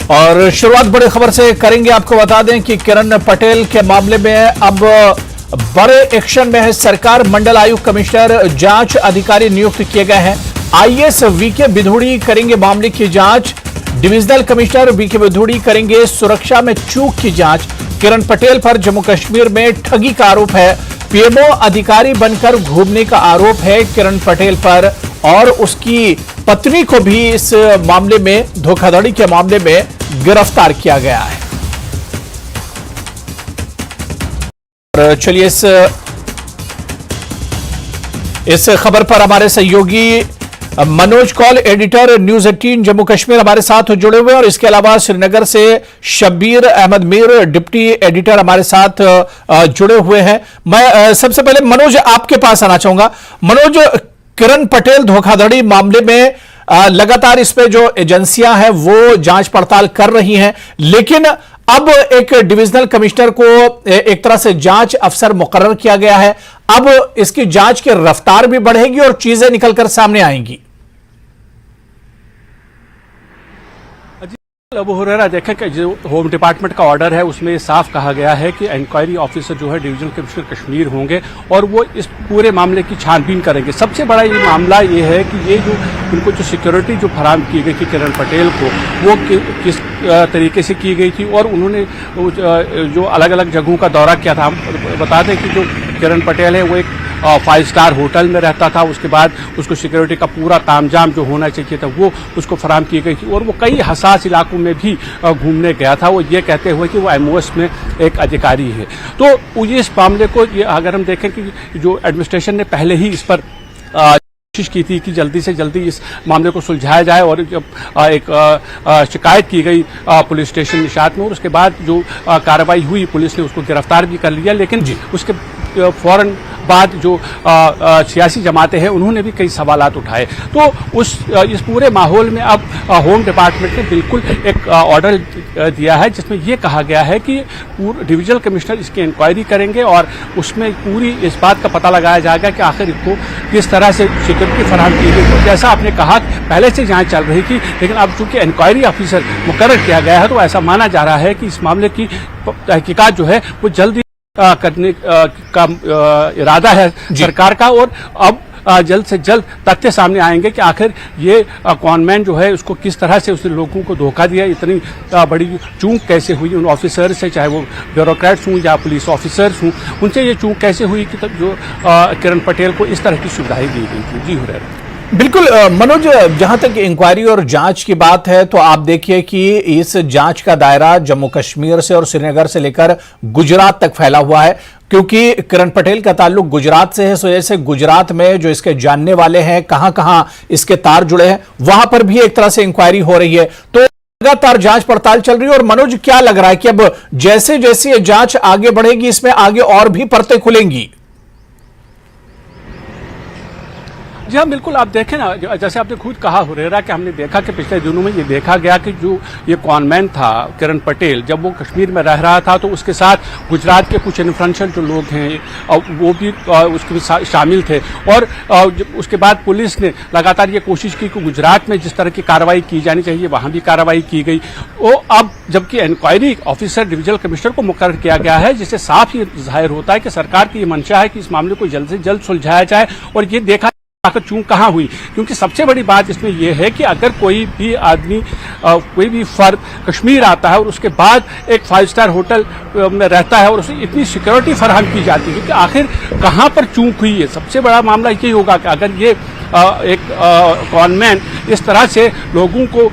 और शुरुआत बड़ी खबर से करेंगे। आपको बता दें कि किरण पटेल के मामले में अब बड़े एक्शन में है सरकार। मंडल आयुक्त कमिश्नर जांच अधिकारी नियुक्त किए गए हैं। आईएएस वीके बिधूड़ी करेंगे मामले की जांच। डिविजनल कमिश्नर वीके बिधूड़ी करेंगे सुरक्षा में चूक की जांच। किरण पटेल पर जम्मू कश्मीर में ठगी का आरोप है। पीएमओ अधिकारी बनकर घूमने का आरोप है किरण पटेल पर, और उसकी पत्नी को भी इस मामले में, धोखाधड़ी के मामले में गिरफ्तार किया गया है। और चलिए इस खबर पर हमारे सहयोगी मनोज कौल, एडिटर न्यूज 18 जम्मू कश्मीर, हमारे साथ जुड़े हुए हैं। और इसके अलावा श्रीनगर से शब्बीर अहमद मीर, डिप्टी एडिटर, हमारे साथ जुड़े हुए हैं। मैं सबसे पहले मनोज आपके पास आना चाहूंगा। मनोज, किरण पटेल धोखाधड़ी मामले में लगातार इस पे जो एजेंसियां हैं वो जांच पड़ताल कर रही हैं, लेकिन अब एक डिविजनल कमिश्नर को एक तरह से जांच अफसर मुकर्रर किया गया है। अब इसकी जांच की रफ्तार भी बढ़ेगी और चीजें निकलकर सामने आएंगी। अब हो रहा है, देखें कि जो होम डिपार्टमेंट का ऑर्डर है उसमें साफ कहा गया है कि इंक्वायरी ऑफिसर जो है डिवीजनल कमिश्नर कश्मीर होंगे और वो इस पूरे मामले की छानबीन करेंगे। सबसे बड़ा ये मामला ये है कि ये जो उनको जो सिक्योरिटी जो फराहम की गई थी किरण पटेल को, वो किस तरीके से की गई थी, और उन्होंने जो अलग अलग जगहों का दौरा किया था। हम बता दें कि जो किरण पटेल है वो एक 5 स्टार होटल में रहता था। उसके बाद उसको सिक्योरिटी का पूरा तामझाम जो होना चाहिए था वो उसको फराहम की गई थी, और वो कई हसास इलाकों में भी घूमने गया था, वो ये कहते हुए कि वो एमओएस में एक अधिकारी है। तो ये इस मामले को ये अगर हम देखें कि जो एडमिनिस्ट्रेशन ने पहले ही इस पर कोशिश की थी कि जल्दी से जल्दी इस मामले को सुलझाया जाए, और जब एक शिकायत की गई पुलिस स्टेशन निशात में, और उसके बाद जो कार्रवाई हुई पुलिस ने उसको गिरफ्तार भी कर लिया। लेकिन उसके फौरन बाद जो सियासी जमातें हैं उन्होंने भी कई सवालात उठाए। तो इस पूरे माहौल में अब होम डिपार्टमेंट ने बिल्कुल एक ऑर्डर दिया है जिसमें यह कहा गया है कि डिविजनल कमिश्नर इसकी इंक्वायरी करेंगे और उसमें पूरी इस बात का पता लगाया जाएगा कि आखिर इसको किस तरह से सिक्योरिटी फराहम की गई। तो जैसा आपने कहा पहले से जांच चल रही थी, लेकिन अब चूंकि इंक्वायरी ऑफिसर मुकर्रर किया गया है तो ऐसा माना जा रहा है कि इस मामले की तहकीकात जो है वो जल्दी करने का इरादा है सरकार का, और अब जल्द से जल्द तथ्य सामने आएंगे कि आखिर ये कॉनमैन जो है उसको किस तरह से उसने लोगों को धोखा दिया, इतनी बड़ी चूक कैसे हुई उन ऑफिसर से, चाहे वो ब्यूरोक्रेट्स हों या पुलिस ऑफिसर्स हों, उनसे ये चूक कैसे हुई कि जो किरण पटेल को इस तरह की सुविधाएं दी गई थी। जी हुरैरा। बिल्कुल मनोज, जहां तक इंक्वायरी और जांच की बात है तो आप देखिए कि इस जांच का दायरा जम्मू कश्मीर से और श्रीनगर से लेकर गुजरात तक फैला हुआ है, क्योंकि किरण पटेल का ताल्लुक गुजरात से है। इस वजह से गुजरात में जो इसके जानने वाले हैं, कहां कहां इसके तार जुड़े हैं, वहां पर भी एक तरह से इंक्वायरी हो रही है। तो लगातार जांच पड़ताल चल रही है। और मनोज, क्या लग रहा है कि अब जैसे जैसे ये जांच आगे बढ़ेगी इसमें आगे और भी परतें खुलेंगी? जी हाँ, बिल्कुल। आप देखें ना, जैसे आपने खुद कहा हुरैरा कि हमने देखा कि पिछले दिनों में ये देखा गया कि जो ये कॉनमैन था किरण पटेल, जब वो कश्मीर में रह रहा था तो उसके साथ गुजरात के कुछ इन्फ्लुएंशियल जो लोग हैं वो भी उसके शामिल थे। और उसके बाद पुलिस ने लगातार ये कोशिश की कि गुजरात में जिस तरह की कार्रवाई की जानी चाहिए वहाँ भी कार्रवाई की गई। वो अब जबकि इंक्वायरी ऑफिसर डिविजनल कमिश्नर को मुकर्रर किया गया है, जिससे साफ ये जाहिर होता है कि सरकार की ये मंशा है कि इस मामले को जल्द से जल्द सुलझाया जाए और ये देखा आखिर चूक कहाँ हुई। क्योंकि सबसे बड़ी बात इसमें यह है कि अगर कोई भी आदमी कोई भी फर्द कश्मीर आता है और उसके बाद एक 5 स्टार होटल में रहता है और उसे इतनी सिक्योरिटी फराहम की जाती है कि आखिर कहाँ पर चूक हुई है। सबसे बड़ा मामला यही होगा कि अगर ये एक कॉनमैन इस तरह से लोगों को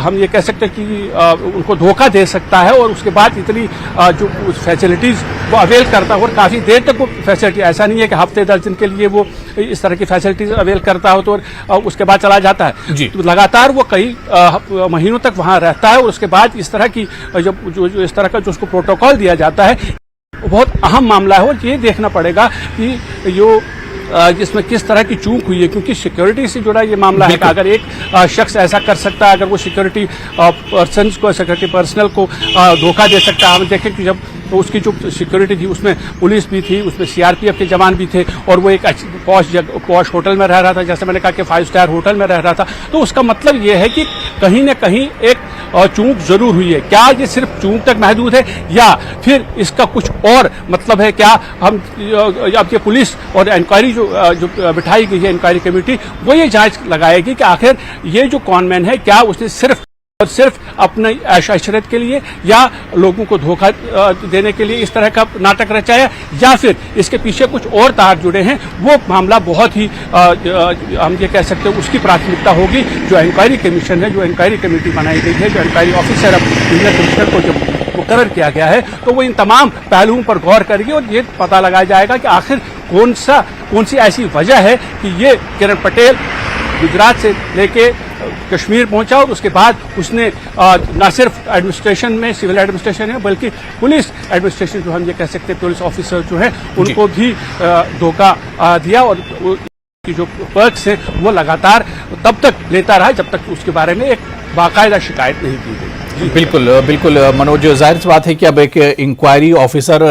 हम ये कह सकते हैं कि उनको धोखा दे सकता है और उसके बाद इतनी जो फैसिलिटीज़ वो अवेल करता है और काफ़ी देर तक वो फैसिलिटी, ऐसा नहीं है कि हफ्ते 10 दिन के लिए वो इस तरह की फैसिलिटीज अवेल करता हो तो उसके बाद चला जाता है। तो लगातार वो कई महीनों तक वहाँ रहता है और उसके बाद इस तरह की जो इस तरह का जो उसको प्रोटोकॉल दिया जाता है वो बहुत अहम मामला है। और ये देखना पड़ेगा कि जो जिसमें किस तरह की चूक हुई है, क्योंकि सिक्योरिटी से जुड़ा ये मामला है कि अगर एक शख्स ऐसा कर सकता है, अगर वो सिक्योरिटी पर्सनल को धोखा दे सकता है। हम देखें कि जब उसकी जो सिक्योरिटी थी उसमें पुलिस भी थी, उसमें सीआरपीएफ के जवान भी थे और वो एक पॉश होटल में रह रहा था, जैसे मैंने कहा कि 5 स्टार होटल में रह रहा था। तो उसका मतलब ये है कि कहीं न कहीं एक चूक जरूर हुई है। क्या ये सिर्फ चूक तक महदूद है या फिर इसका कुछ और मतलब है? क्या हम अब ये पुलिस और इंक्वायरी जो बिठाई गई है इंक्वायरी कमेटी, वो ये जांच लगाएगी कि आखिर ये जो कॉनमैन है क्या उसने सिर्फ अपने ऐश-इशरत के लिए या लोगों को धोखा देने के लिए इस तरह का नाटक रचाया या फिर इसके पीछे कुछ और तार जुड़े हैं। वो मामला बहुत ही हम ये कह सकते हैं उसकी प्राथमिकता होगी जो इंक्वायरी कमीशन है, जो इंक्वायरी कमेटी बनाई गई है, जो इंक्वायरी ऑफिसर अब डिवीजनल कमिश्नर को जो मुकर्रर किया गया है, तो वो इन तमाम पहलुओं पर गौर करेगी और ये पता लगाया जाएगा कि आखिर कौन सी ऐसी वजह है कि ये किरण पटेल गुजरात से लेके कश्मीर पहुंचा और उसके बाद उसने न सिर्फ एडमिनिस्ट्रेशन में, सिविल एडमिनिस्ट्रेशन है, बल्कि पुलिस एडमिनिस्ट्रेशन जो हम ये कह सकते हैं पुलिस ऑफिसर जो है उनको भी धोखा दिया और की जो पर्क्स है वो लगातार तब तक लेता रहा जब तक उसके बारे में एक बाकायदा शिकायत नहीं की गई। बिल्कुल बिल्कुल मनोज, जाहिर सी बात है कि अब एक इंक्वायरी ऑफिसर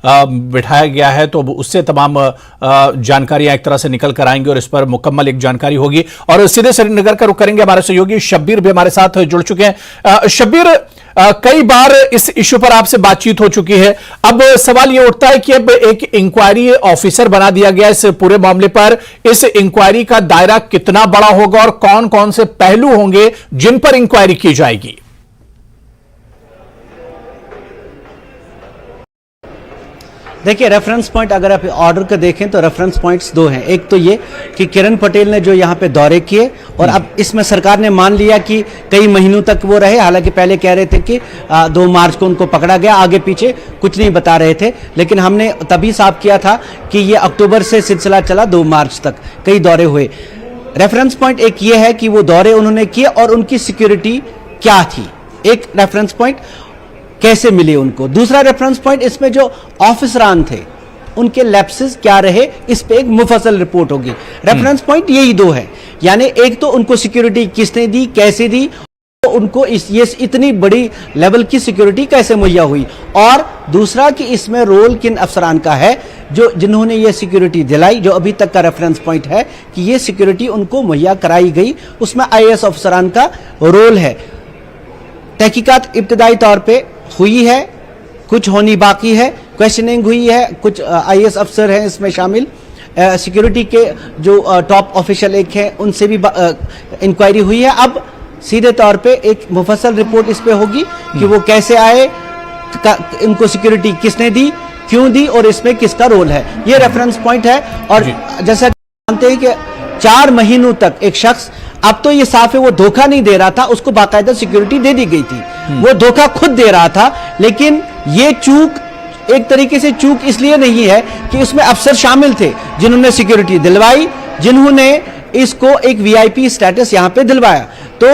बिठाया गया है तो उससे तमाम जानकारियां एक तरह से निकल कर आएंगी और इस पर मुकम्मल एक जानकारी होगी। और सीधे श्रीनगर का रुख करेंगे, हमारे सहयोगी शब्बीर भी हमारे साथ जुड़ चुके हैं। शब्बीर, कई बार इस इश्यू पर आपसे बातचीत हो चुकी है, अब सवाल यह उठता है कि अब एक इंक्वायरी ऑफिसर बना दिया गया इस पूरे मामले पर, इस इंक्वायरी का दायरा कितना बड़ा होगा और कौन कौन से पहलू होंगे जिन पर इंक्वायरी की जाएगी? देखिए, रेफरेंस पॉइंट अगर आप ऑर्डर को देखें तो रेफरेंस पॉइंट्स 2 हैं। एक तो ये कि किरण पटेल ने जो यहाँ पे दौरे किए और अब इसमें सरकार ने मान लिया कि कई महीनों तक वो रहे, हालांकि पहले कह रहे थे कि 2 मार्च को उनको पकड़ा गया, आगे पीछे कुछ नहीं बता रहे थे, लेकिन हमने तभी साफ किया था कि ये अक्टूबर से सिलसिला चला 2 मार्च तक कई दौरे हुए। रेफरेंस पॉइंट एक ये है कि वो दौरे उन्होंने किए और उनकी सिक्योरिटी क्या थी, एक रेफरेंस पॉइंट कैसे मिले उनको। दूसरा रेफरेंस पॉइंट इसमें जो ऑफिसरान थे उनके लैप्सेस क्या रहे, इस पे एक मुफस्सल रिपोर्ट होगी। रेफरेंस पॉइंट यही 2 है, यानी एक तो उनको सिक्योरिटी किसने दी, कैसे दी, तो उनको ये इतनी बड़ी लेवल की सिक्योरिटी कैसे मुहैया हुई, और दूसरा कि इसमें रोल किन अफसरान का है जिन्होंने ये सिक्योरिटी दिलाई, जो अभी तक का रेफरेंस पॉइंट है कि ये सिक्योरिटी उनको मुहैया कराई गई, उसमें IAS अफसरान का रोल है। तहकीकात इब्तिदाई तौर पे हुई है, कुछ होनी बाकी है, क्वेश्चनिंग हुई है, कुछ IAS अफसर हैं इसमें शामिल, सिक्योरिटी के जो टॉप ऑफिशियल एक हैं उनसे भी इंक्वायरी हुई है। अब सीधे तौर पे एक मुफस्सल रिपोर्ट इस पे होगी कि वो कैसे आए, इनको सिक्योरिटी किसने दी, क्यों दी और इसमें किसका रोल है, ये रेफरेंस पॉइंट है। और जैसा जानते हैं कि 4 महीनों तक एक शख्स, अब तो ये साफ है वो धोखा नहीं दे रहा था, उसको बाकायदा सिक्योरिटी दे दी गई थी, वो धोखा खुद दे रहा था, लेकिन ये चूक एक तरीके से चूक इसलिए नहीं है कि उसमें अफसर शामिल थे जिन्होंने सिक्योरिटी दिलवाई, जिन्होंने इसको एक VIP स्टेटस यहां पे दिलवाया। तो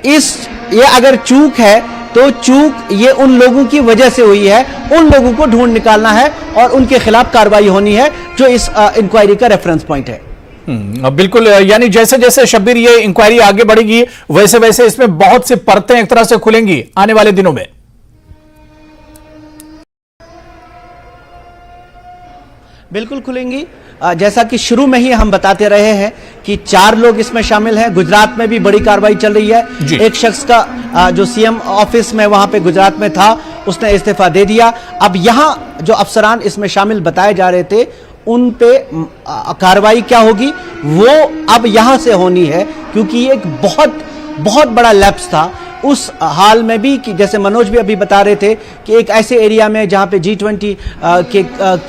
ये अगर चूक है तो चूक ये उन लोगों की वजह से हुई है, उन लोगों को ढूंढ निकालना है और उनके खिलाफ कार्रवाई होनी है, जो इस इंक्वायरी का रेफरेंस पॉइंट है। बिल्कुल, यानी जैसे जैसे शब्बीर ये इंक्वायरी आगे बढ़ेगी वैसे वैसे इसमें बहुत सी परतें एक तरह से खुलेंगी आने वाले दिनों में। बिल्कुल खुलेंगी, जैसा कि शुरू में ही हम बताते रहे हैं कि 4 लोग इसमें शामिल हैं। गुजरात में भी बड़ी कार्रवाई चल रही है। एक शख्स का जो CM ऑफिस में वहां पे गुजरात में था, उसने इस्तीफा दे दिया। अब यहां जो अफसरान इसमें शामिल बताए जा रहे थे उन पे कार्रवाई क्या होगी वो अब यहां से होनी है, क्योंकि ये एक बहुत बड़ा लैप्स था उस हाल में भी कि जैसे मनोज भी अभी बता रहे थे कि एक ऐसे एरिया में जहां पे G20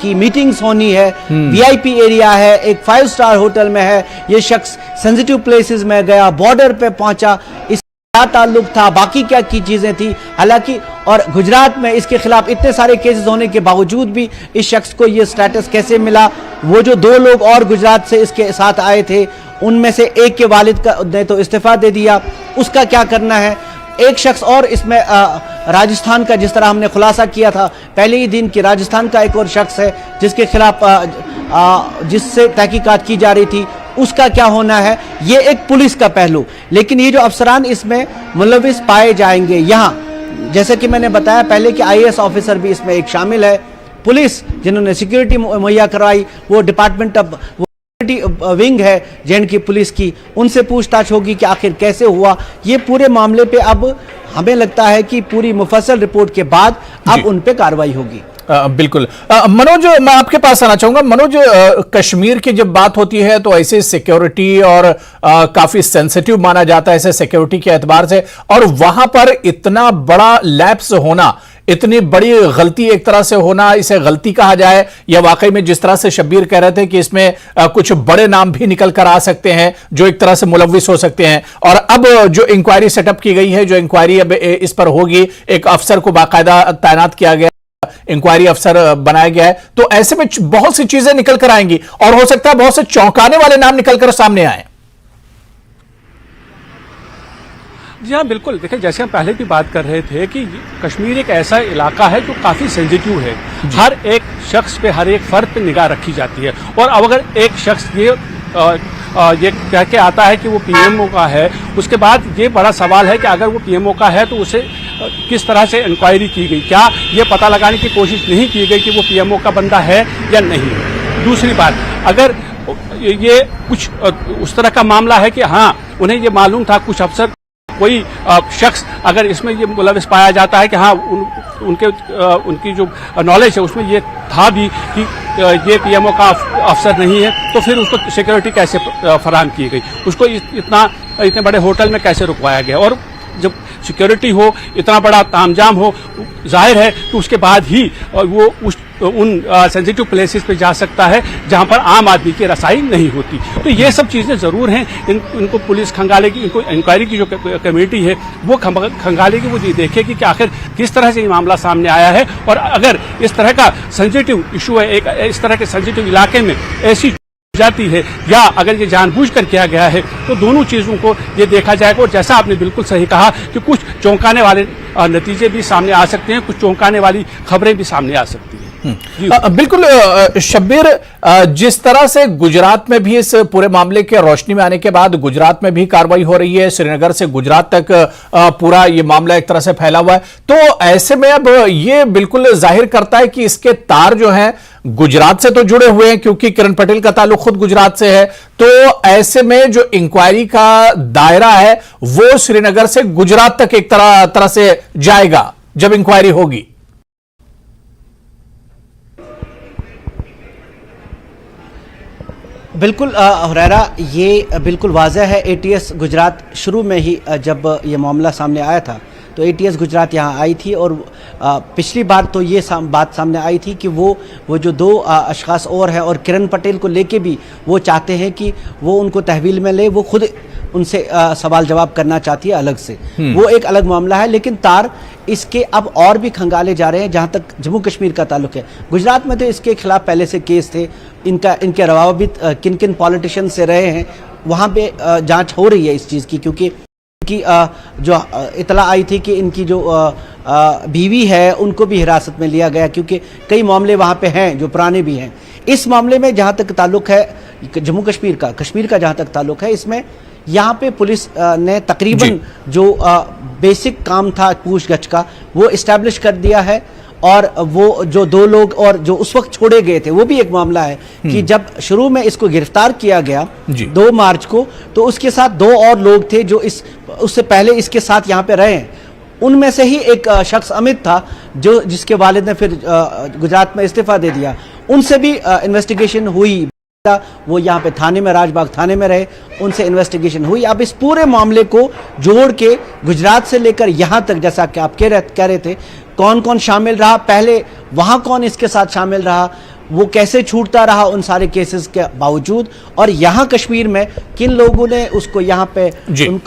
की मीटिंग्स होनी है, VIP एरिया है, एक 5 स्टार होटल में है, ये शख्स सेंसिटिव प्लेसेस में गया, बॉर्डर पे पहुंचा, इस क्या ताल्लुक था, बाकी क्या की चीजें थी, हालांकि और गुजरात में इसके खिलाफ इतने सारे केसेस होने के बावजूद भी इस शख्स को ये स्टेटस कैसे मिला। वो जो 2 लोग और गुजरात से इसके साथ आए थे उनमें से एक के वालिद ने तो इस्तीफा दे दिया, उसका क्या करना है। एक शख्स और इसमें राजस्थान का, जिस तरह हमने खुलासा किया था पहले ही दिन कि राजस्थान का एक और शख्स है जिसके खिलाफ जिससे तहकीकात की जा रही थी, उसका क्या होना है, ये एक पुलिस का पहलू। लेकिन ये जो अफसरान इसमें मुलविस पाए जाएंगे यहाँ, जैसे कि मैंने बताया पहले कि आईएएस ऑफिसर भी इसमें एक शामिल है, पुलिस जिन्होंने सिक्योरिटी मुहैया कराई, वो डिपार्टमेंट ऑफ विंग है जे&के पुलिस की, उनसे पूछताछ होगी कि आखिर कैसे हुआ। ये पूरे मामले पे अब हमें लगता है कि पूरी मुफस्सल रिपोर्ट के बाद अब उन पे कार्रवाई होगी। बिल्कुल। मनोज, मैं आपके पास आना चाहूंगा। मनोज, कश्मीर की जब बात होती है तो ऐसे सिक्योरिटी और काफी सेंसिटिव माना जाता है ऐसे सिक्योरिटी के एतबार से, और वहां पर इतना बड़ा लैप्स होना, इतनी बड़ी गलती एक तरह से होना, इसे गलती कहा जाए या वाकई में जिस तरह से शब्बीर कह रहे थे कि इसमें कुछ बड़े नाम भी निकल कर आ सकते हैं जो एक तरह से मुलविस हो सकते हैं, और अब जो इंक्वायरी सेटअप की गई है, जो इंक्वायरी अब इस पर होगी, एक अफसर को बाकायदा तैनात किया गया, इंक्वायरी अफसर बनाया गया है, तो ऐसे में बहुत सी चीजें निकल कर आएंगी और हो सकता है बहुत से चौंकाने वाले नाम निकलकर सामने आए। जी हाँ, बिल्कुल। देखिए, जैसे हम पहले भी बात कर रहे थे कि कश्मीर एक ऐसा इलाका है जो काफ़ी सेंसिटिव है। हर एक शख्स पे, हर एक फर्द पे निगाह रखी जाती है, और अब अगर एक शख्स ये कह के आता है कि वो पीएमओ का है, उसके बाद ये बड़ा सवाल है कि अगर वो पीएमओ का है तो उसे किस तरह से इंक्वायरी की गई, क्या ये पता लगाने की कोशिश नहीं की गई कि वो पीएमओ का बंदा है या नहीं। दूसरी बात, अगर ये कुछ उस तरह का मामला है कि हाँ, उन्हें ये मालूम था, कुछ अफसर, कोई शख्स अगर इसमें ये मुलविस पाया जाता है कि हाँ उनकी जो नॉलेज है उसमें ये था भी कि ये पीएमओ का अफसर नहीं है, तो फिर उसको सिक्योरिटी कैसे फराहम की गई, उसको इतने बड़े होटल में कैसे रुकवाया गया, और जब सिक्योरिटी हो, इतना बड़ा तामझाम हो, जाहिर है कि उसके बाद ही वो उन सेंसिटिव प्लेसेस पे जा सकता है जहां पर आम आदमी की रसाई नहीं होती। तो ये सब चीज़ें ज़रूर हैं, इनको पुलिस खंगालेगी, इनको इंक्वायरी की जो कमेटी है वो खंगालेगी, वो ये देखेगी कि आखिर किस तरह से ये मामला सामने आया है, और अगर इस तरह का सेंसिटिव इशू है, एक इस तरह के सेंसिटिव इलाके में ऐसी जाती है, या अगर ये जानबूझकर किया गया है, तो दोनों चीज़ों को ये देखा जाएगा। और जैसा आपने बिल्कुल सही कहा कि कुछ चौंकाने वाले नतीजे भी सामने आ सकते हैं, कुछ चौंकाने वाली खबरें भी सामने आ सकती हैं। बिल्कुल शब्बीर, जिस तरह से गुजरात में भी इस पूरे मामले के रोशनी में आने के बाद गुजरात में भी कार्रवाई हो रही है, श्रीनगर से गुजरात तक पूरा ये मामला एक तरह से फैला हुआ है, तो ऐसे में अब ये बिल्कुल जाहिर करता है कि इसके तार जो हैं गुजरात से तो जुड़े हुए हैं, क्योंकि किरण पटेल का ताल्लुक खुद गुजरात से है, तो ऐसे में जो इंक्वायरी का दायरा है वो श्रीनगर से गुजरात तक एक तरह से जाएगा जब इंक्वायरी होगी। बिल्कुल हुरैरा, ये बिल्कुल वाज़ह है। एटीएस गुजरात शुरू में ही जब ये मामला सामने आया था तो एटीएस गुजरात यहाँ आई थी, और पिछली बार तो ये बात सामने आई थी कि वो जो दो अशखास और हैं, और किरण पटेल को लेके भी वो चाहते हैं कि वो उनको तहवील में ले, वो खुद उनसे सवाल जवाब करना चाहती है अलग से, वो एक अलग मामला है। लेकिन तार इसके अब और भी खंगाले जा रहे हैं जहाँ तक जम्मू कश्मीर का ताल्लुक है। गुजरात में तो इसके खिलाफ पहले से केस थे, इनके रवाबित किन किन पॉलिटिशियन से रहे हैं, वहाँ पे जांच हो रही है इस चीज़ की, क्योंकि जो इतला आई थी कि इनकी जो बीवी है उनको भी हिरासत में लिया गया, क्योंकि कई मामले वहाँ पे हैं जो पुराने भी हैं। इस मामले में जहाँ तक ताल्लुक है जम्मू कश्मीर का जहाँ तक ताल्लुक है, इसमें यहाँ पे पुलिस ने तकरीबन जो बेसिक काम था पूछगछ का वो इस्टेब्लिश कर दिया है, और वो जो दो लोग और जो उस वक्त छोड़े गए थे वो भी एक मामला है कि जब शुरू में इसको गिरफ्तार किया गया 2 मार्च को, तो उसके साथ 2 और लोग थे जो उससे पहले इसके साथ यहाँ पे रहे हैं। उनमें से ही एक शख्स अमित था जिसके वालिद ने फिर गुजरात में इस्तीफा दे दिया, उनसे भी इन्वेस्टिगेशन हुई, वो यहाँ पे थाने में, राजबाग थाने में रहे, उनसे इन्वेस्टिगेशन हुई। अब इस पूरे मामले को जोड़ के गुजरात से लेकर यहाँ तक, जैसा कि आप कह रहे थे, कौन कौन शामिल रहा, पहले वहाँ कौन इसके साथ शामिल रहा, वो कैसे छूटता रहा उन सारे केसेस के बावजूद, और यहाँ कश्मीर में किन लोगों ने उसको यहाँ पे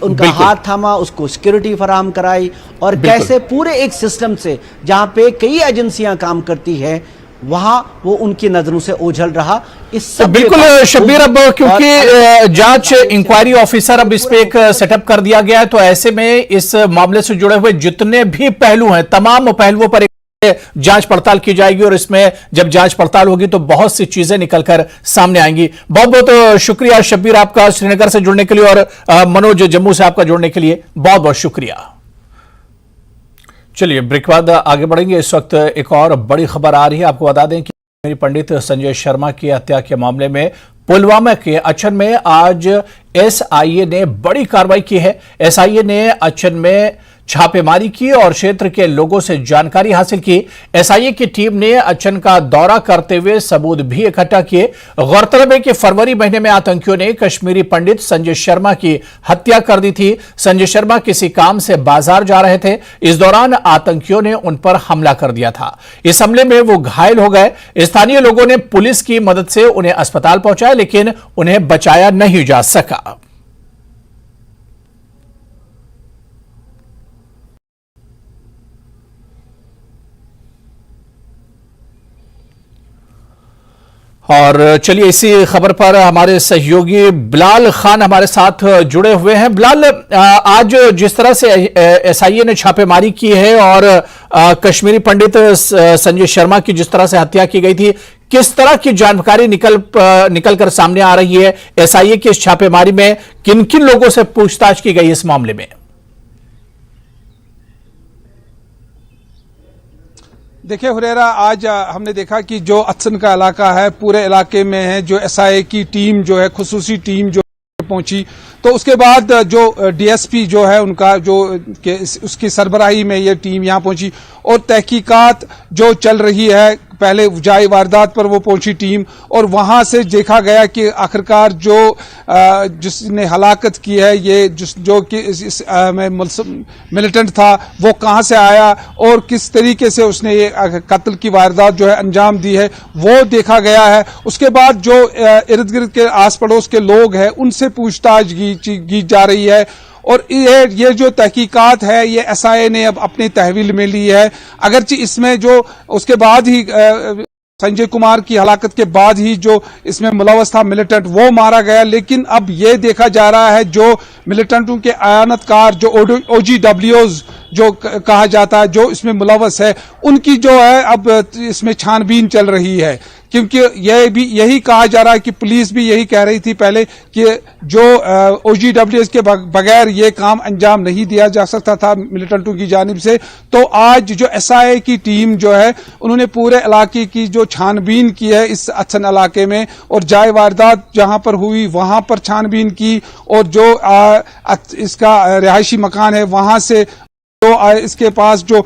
उनका हाथ थामा, उसको सिक्योरिटी फराहम कराई, और कैसे पूरे एक सिस्टम से जहाँ पे कई एजेंसियां काम करती है वहां वो उनकी नजरों से ओझल रहा। इस सब बिल्कुल शब्बीर, अब क्योंकि जांच इंक्वायरी ऑफिसर अब इस पे एक सेटअप कर दिया गया है, तो ऐसे में इस मामले से जुड़े हुए जितने भी पहलू हैं, तमाम पहलुओं पर जांच पड़ताल की जाएगी, और इसमें जब जांच पड़ताल होगी तो बहुत सी चीजें निकलकर सामने आएंगी। बहुत बहुत शुक्रिया शब्बीर आपका श्रीनगर से जुड़ने के लिए, और मनोज जम्मू से आपका जुड़ने के लिए बहुत बहुत शुक्रिया। चलिए ब्रेक बाद आगे बढ़ेंगे। इस वक्त एक और बड़ी खबर आ रही है। आपको बता दें कि कश्मीरी पंडित संजय शर्मा की हत्या के मामले में पुलवामा के अचन में आज एसआईए ने बड़ी कार्रवाई की है। एसआईए ने अचन में छापेमारी की और क्षेत्र के लोगों से जानकारी हासिल की। एसआईए की टीम ने अचन का दौरा करते हुए सबूत भी इकट्ठा किए। गौरतलब है कि फरवरी महीने में आतंकियों ने कश्मीरी पंडित संजय शर्मा की हत्या कर दी थी। संजय शर्मा किसी काम से बाजार जा रहे थे। इस दौरान आतंकियों ने उन पर हमला कर दिया था। इस हमले में वो घायल हो गए। स्थानीय लोगों ने पुलिस की मदद से उन्हें अस्पताल पहुंचाया, लेकिन उन्हें बचाया नहीं जा सका। और चलिए इसी खबर पर हमारे सहयोगी बिलाल खान हमारे साथ जुड़े हुए हैं। बिलाल, आज जिस तरह से एसआईए ने छापेमारी की है और कश्मीरी पंडित संजय शर्मा की जिस तरह से हत्या की गई थी, किस तरह की जानकारी निकल कर सामने आ रही है? एसआईए की इस छापेमारी में किन किन लोगों से पूछताछ की गई इस मामले में? देखिए हुरेरा, आज हमने देखा कि जो अचन का इलाका है, पूरे इलाके में है जो एसआईए की टीम जो है, खुसूसी टीम जो पहुंची, तो उसके बाद जो डीएसपी जो है उनका जो उसकी सरबराही में ये टीम यहाँ पहुंची और तहकीकात जो चल रही है, पहले जाए वारदात पर वो पहुंची टीम और वहां से देखा गया कि आखिरकार जो जिसने हलाकत की है, ये जो कि इस मिलिटेंट था, वो कहां से आया और किस तरीके से उसने ये कत्ल की वारदात जो है अंजाम दी है, वो देखा गया है। उसके बाद जो इर्द गिर्द के आस पड़ोस के लोग हैं उनसे पूछताछ की जा रही है और ये जो तहकीकात है ये एसआईए ने अब अपने तहवील में ली है। अगरचे इसमें जो उसके बाद ही संजय कुमार की हलाकत के बाद ही जो इसमें मुलव्वस था मिलिटेंट, वो मारा गया, लेकिन अब ये देखा जा रहा है जो मिलिटेंटों के आयानतकार जो OGWs जो कहा जाता है, जो इसमें मुलव्वस है, उनकी जो है अब इसमें छानबीन चल रही है। क्योंकि यही कहा जा रहा है कि पुलिस भी यही कह रही थी पहले कि जो OGWs के बगैर ये काम अंजाम नहीं दिया जा सकता था मिलिटेंटों की जानिब से। तो आज जो एसआईए की टीम जो है उन्होंने पूरे इलाके की जो छानबीन की है इस अचन इलाके में और जाए वारदात जहां पर हुई वहां पर छानबीन की और जो इसका रिहायशी मकान है वहां से तो इसके पास जो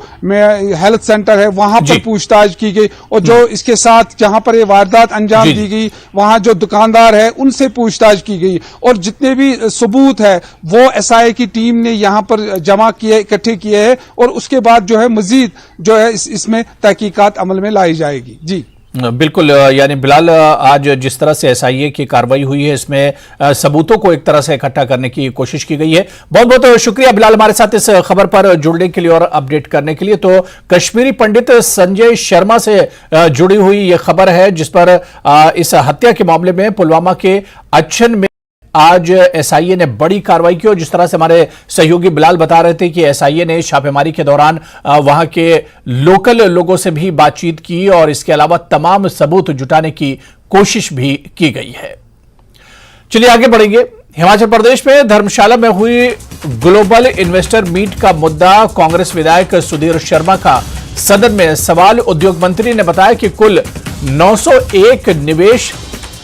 हेल्थ सेंटर है वहां पर पूछताछ की गई और जो इसके साथ जहां पर ये वारदात अंजाम दी गई वहां जो दुकानदार है उनसे पूछताछ की गई और जितने भी सबूत है वो एसआईए की टीम ने यहां पर जमा किए, इकट्ठे किए हैं और उसके बाद जो है मजीद जो है इसमें तहकीकात अमल में लाई जाएगी। जी बिल्कुल, यानी बिलाल, आज जिस तरह से एसआईए की कार्रवाई हुई है इसमें सबूतों को एक तरह से इकट्ठा करने की कोशिश की गई है। बहुत बहुत शुक्रिया बिलाल हमारे साथ इस खबर पर जुड़ने के लिए और अपडेट करने के लिए। तो कश्मीरी पंडित संजय शर्मा से जुड़ी हुई यह खबर है जिस पर इस हत्या के मामले में पुलवामा के अचन में आज एसआईए ने बड़ी कार्रवाई की और जिस तरह से हमारे सहयोगी बिलाल बता रहे थे कि एसआईए ने छापेमारी के दौरान वहां के लोकल लोगों से भी बातचीत की और इसके अलावा तमाम सबूत जुटाने की कोशिश भी की गई है। चलिए आगे बढ़ेंगे। हिमाचल प्रदेश में धर्मशाला में हुई ग्लोबल इन्वेस्टर मीट का मुद्दा कांग्रेस विधायक सुधीर शर्मा का सदन में सवाल। उद्योग मंत्री ने बताया कि कुल 901 निवेश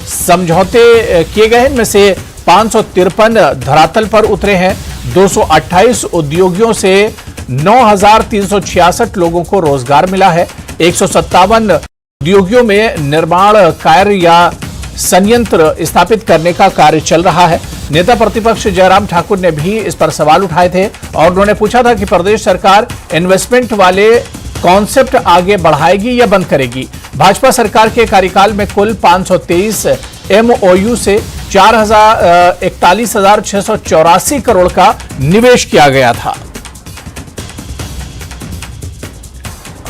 समझौते किए गए हैं, इनमें से 553 धरातल पर उतरे हैं। 228 उद्योगियों से 9,366 लोगों को रोजगार मिला है। 157 उद्योगियों में निर्माण कार्य या संयंत्र स्थापित करने का कार्य चल रहा है। नेता प्रतिपक्ष जयराम ठाकुर ने भी इस पर सवाल उठाए थे और उन्होंने पूछा था कि प्रदेश सरकार इन्वेस्टमेंट वाले कॉन्सेप्ट आगे बढ़ाएगी या बंद करेगी। भाजपा सरकार के कार्यकाल में कुल 523 MOU से 41,684 करोड़ का निवेश किया गया था।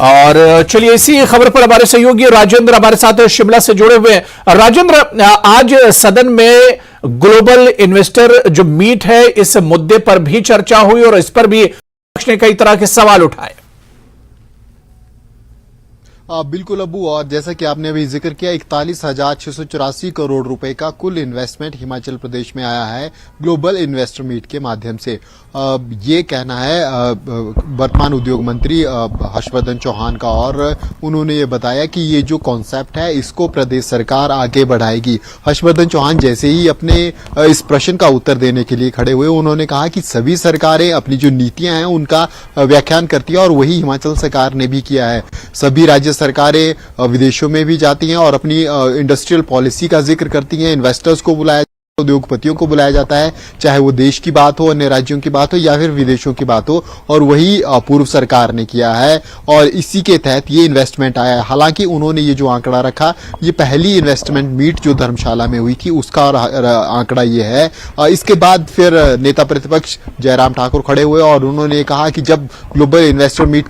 और चलिए इसी खबर पर हमारे सहयोगी राजेंद्र हमारे साथ शिमला से जुड़े हुए हैं। राजेंद्र, आज सदन में ग्लोबल इन्वेस्टर जो मीट है इस मुद्दे पर भी चर्चा हुई और इस पर भी विपक्ष ने कई तरह के सवाल उठाए। बिल्कुल अबू, और जैसा कि आपने अभी जिक्र किया 41,684 करोड़ रुपए का कुल इन्वेस्टमेंट हिमाचल प्रदेश में आया है ग्लोबल इन्वेस्टर मीट के माध्यम से। ये कहना है वर्तमान उद्योग मंत्री हर्षवर्धन चौहान का, और उन्होंने ये बताया कि ये जो कॉन्सेप्ट है इसको प्रदेश सरकार आगे बढ़ाएगी। हर्षवर्धन चौहान जैसे ही अपने इस प्रश्न का उत्तर देने के लिए खड़े हुए, उन्होंने कहा कि सभी सरकारें अपनी जो नीतियां हैं उनका व्याख्यान करती है, और वही हिमाचल सरकार ने भी किया है। सभी राज्य सरकारें विदेशों में भी जाती हैं और अपनी इंडस्ट्रियल पॉलिसी का जिक्र करती हैं। इन्वेस्टर्स को बुलाया, उद्योगपतियों को बुलाया जाता है, चाहे वो देश की बात हो, अन्य राज्यों की बात हो या फिर विदेशों की बात हो, और वही पूर्व सरकार ने किया है और इसी के तहत ये इन्वेस्टमेंट आया है। हालांकि उन्होंने ये जो आंकड़ा रखा, ये पहली इन्वेस्टमेंट मीट जो धर्मशाला में हुई थी उसका आंकड़ा ये है। इसके बाद फिर नेता प्रतिपक्ष जयराम ठाकुर खड़े हुए और उन्होंने कहा कि जब ग्लोबल इन्वेस्टर मीट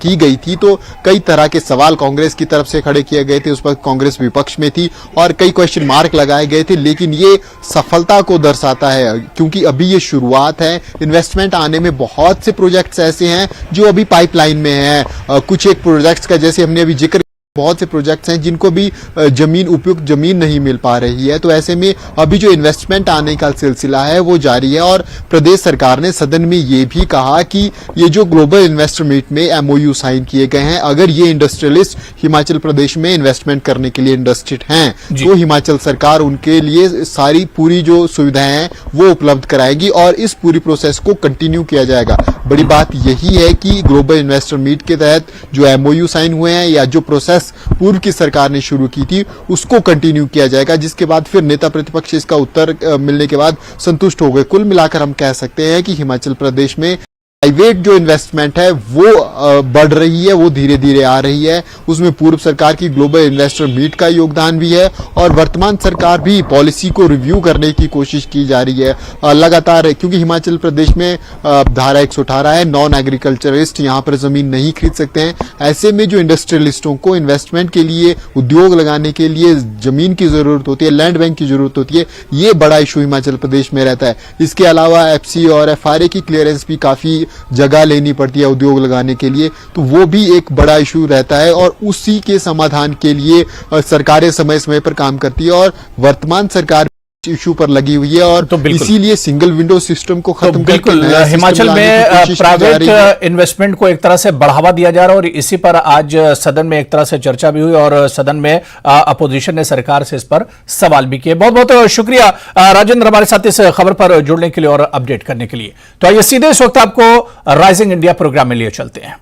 की गई थी तो कई तरह के सवाल कांग्रेस की तरफ से खड़े किए गए थे, उस पर कांग्रेस विपक्ष में थी और कई क्वेश्चन मार्क लगाए गए थे, लेकिन ये सफलता को दर्शाता है क्योंकि अभी ये शुरुआत है। इन्वेस्टमेंट आने में बहुत से प्रोजेक्ट्स ऐसे हैं जो अभी पाइपलाइन में हैं। कुछ एक प्रोजेक्ट्स का जैसे हमने अभी जिक्र, बहुत से प्रोजेक्ट्स हैं जिनको भी उपयुक्त जमीन नहीं मिल पा रही है, तो ऐसे में अभी जो इन्वेस्टमेंट आने का सिलसिला है वो जारी है। और प्रदेश सरकार ने सदन में ये भी कहा कि ये जो ग्लोबल इन्वेस्टर मीट में MOU साइन किए गए हैं, अगर ये इंडस्ट्रियलिस्ट हिमाचल प्रदेश में इन्वेस्टमेंट करने के लिए इंटरेस्टेड हैं तो हिमाचल सरकार उनके लिए सारी पूरी जो सुविधाएं हैं वो उपलब्ध कराएगी और इस पूरी प्रोसेस को कंटिन्यू किया जाएगा। बड़ी बात यही है कि ग्लोबल इन्वेस्टर मीट के तहत जो MOU साइन हुए हैं या जो प्रोसेस पूर्व की सरकार ने शुरू की थी उसको कंटिन्यू किया जाएगा, जिसके बाद फिर नेता प्रतिपक्ष इसका उत्तर मिलने के बाद संतुष्ट हो गए। कुल मिलाकर हम कह सकते हैं कि हिमाचल प्रदेश में प्राइवेट जो इन्वेस्टमेंट है वो बढ़ रही है, वो धीरे धीरे आ रही है। उसमें पूर्व सरकार की ग्लोबल इन्वेस्टर मीट का योगदान भी है और वर्तमान सरकार भी पॉलिसी को रिव्यू करने की कोशिश की जा रही है लगातार, क्योंकि हिमाचल प्रदेश में धारा 118 है, नॉन एग्रीकल्चरिस्ट यहाँ पर जमीन नहीं खरीद सकते हैं। ऐसे में जो इंडस्ट्रियलिस्टों को इन्वेस्टमेंट के लिए, उद्योग लगाने के लिए जमीन की जरूरत होती है, लैंड बैंक की जरूरत होती है, ये बड़ा इशू हिमाचल प्रदेश में रहता है। इसके अलावा FC और FRA की क्लियरेंस भी काफी जगह लेनी पड़ती है उद्योग लगाने के लिए, तो वो भी एक बड़ा इशू रहता है और उसी के समाधान के लिए सरकारें समय समय पर काम करती है और वर्तमान सरकार इशू पर लगी हुई है और तो इसीलिए सिंगल विंडो सिस्टम को खत्म बिल्कुल हिमाचल में प्राइवेट इन्वेस्टमेंट को एक तरह से बढ़ावा दिया जा रहा है और इसी पर आज सदन में एक तरह से चर्चा भी हुई और सदन में अपोजिशन ने सरकार से इस पर सवाल भी किए। बहुत बहुत शुक्रिया राजेंद्र हमारे साथ इस खबर पर जुड़ने के लिए और अपडेट करने के लिए। तो आइए सीधे इस वक्त आपको राइजिंग इंडिया प्रोग्राम में लिए चलते हैं।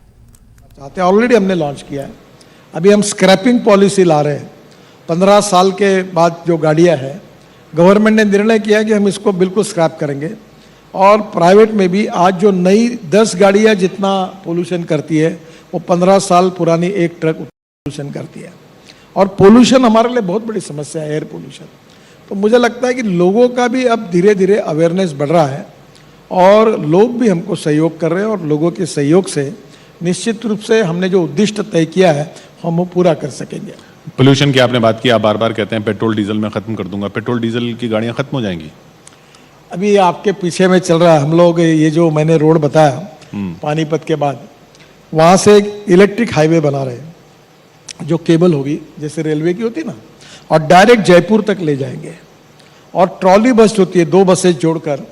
ऑलरेडी हमने लॉन्च किया है, अभी हम स्क्रैपिंग पॉलिसी ला रहे हैं। 15 साल के बाद जो गाड़ियां हैं, गवर्नमेंट ने निर्णय किया कि हम इसको बिल्कुल स्क्रैप करेंगे और प्राइवेट में भी आज जो नई 10 गाड़ियां जितना पोल्यूशन करती है वो 15 साल पुरानी एक ट्रक पोल्यूशन करती है। और पोल्यूशन हमारे लिए बहुत बड़ी समस्या है, एयर पोल्यूशन। तो मुझे लगता है कि लोगों का भी अब धीरे धीरे अवेयरनेस बढ़ रहा है और लोग भी हमको सहयोग कर रहे हैं और लोगों के सहयोग से निश्चित रूप से हमने जो उद्दिष्ट तय किया है हम वो पूरा कर सकेंगे। पोल्यूशन की आपने बात की, आप बार बार कहते हैं पेट्रोल डीजल में खत्म कर दूंगा, पेट्रोल डीजल की गाड़ियां खत्म हो जाएंगी? अभी आपके पीछे में चल रहा है, हम लोग ये जो मैंने रोड बताया पानीपत के बाद, वहां से एक इलेक्ट्रिक हाईवे बना रहे हैं जो केबल होगी जैसे रेलवे की होती ना, और डायरेक्ट जयपुर तक ले जाएंगे। और ट्रॉली बस होती है, 2 बसेस जोड़कर,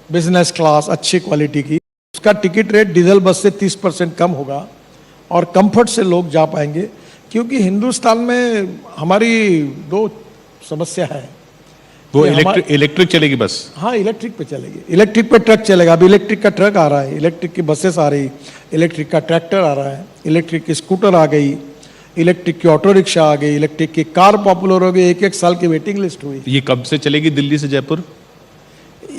बिजनेस क्लास अच्छी क्वालिटी की, उसका टिकट रेट डीजल बस से 30% कम होगा और कंफर्ट से लोग जा पाएंगे। क्योंकि हिंदुस्तान में हमारी 2 समस्या है। वो इलेक्ट्रिक चलेगी बस? हाँ, इलेक्ट्रिक पे चलेगी, इलेक्ट्रिक पे ट्रक चलेगा। अभी इलेक्ट्रिक का ट्रक आ रहा है, इलेक्ट्रिक की बसेस आ रही, इलेक्ट्रिक का ट्रैक्टर आ रहा है, इलेक्ट्रिक की स्कूटर आ गई, इलेक्ट्रिक की ऑटो रिक्शा आ गई, इलेक्ट्रिक की कार पॉपुलर हो गई, 1-1 साल की वेटिंग लिस्ट हुई। ये कब से चलेगी दिल्ली से जयपुर?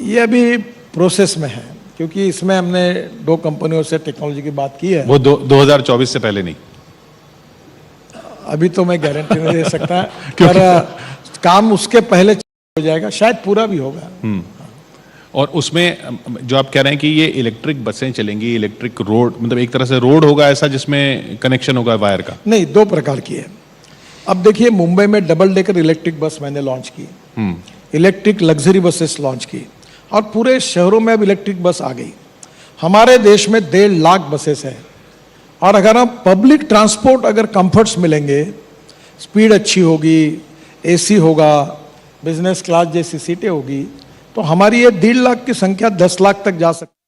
ये अभी प्रोसेस में है क्योंकि इसमें हमने 2 कंपनियों से टेक्नोलॉजी की बात की है। वो 2024 से पहले नहीं? अभी तो मैं गारंटी नहीं दे सकता पर काम उसके पहले हो जाएगा, शायद पूरा भी होगा। और उसमें जो आप कह रहे हैं कि ये इलेक्ट्रिक बसें चलेंगी, इलेक्ट्रिक रोड, मतलब एक तरह से रोड होगा ऐसा जिसमें कनेक्शन होगा वायर का? नहीं, 2 प्रकार की है। अब देखिए, मुंबई में डबल डेकर इलेक्ट्रिक बस मैंने लॉन्च की, इलेक्ट्रिक लग्जरी बसेस लॉन्च की और पूरे शहरों में अब इलेक्ट्रिक बस आ गई। हमारे देश में 1.5 लाख बसेस हैं और अगर हम पब्लिक ट्रांसपोर्ट अगर कंफर्ट्स मिलेंगे, स्पीड अच्छी होगी, एसी होगा, बिजनेस क्लास जैसी सीटें होगी, तो हमारी ये 1.5 लाख की संख्या 10 लाख तक जा सकती है।